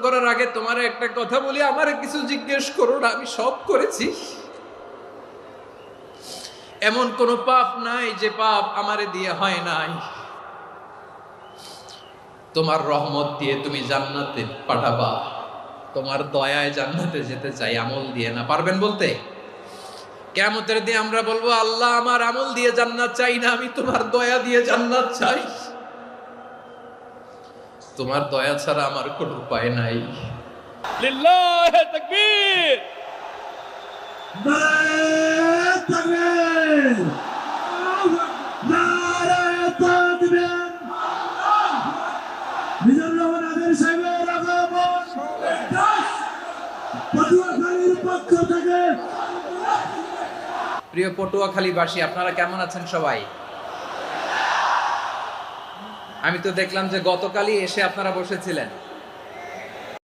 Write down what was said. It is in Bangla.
করার আগে তোমার একটা কথা বলি, আমারে কিছু জিজ্ঞেস করো না, আমি সব করেছি। এমন কোন পাপ নাই যে পাপ আমারে দিয়ে হয় নাই। তোমার রহমত দিয়ে তুমি জান্নাতে পাঠাবা, তোমার দয়ায় জান্নাতে যেতে চাই, আমল দিয়ে না। পারবেন বলতে? কিয়ামতের দিন আমরা বলবো, আল্লাহ আমার আমল দিয়ে জান্নাত চাই না, আমি তোমার দয়া দিয়ে জান্নাত চাই। তোমার দয়া ছাড়া আমার কোনো উপায় নাই। লিল্লাহি তাকবীর। নারায়ে তাকবীর, নারায়ে তাকবীর। মিজানুর রহমান আদের সাহেবের আগমন পটুয়াখালীর পক্ষ থেকে। প্রিয় পটুয়াখালীবাসী, আপনারা কেমন আছেন সবাই? আমি তো দেখলাম যে গতকালই এসে আপনারা বসেছিলেন।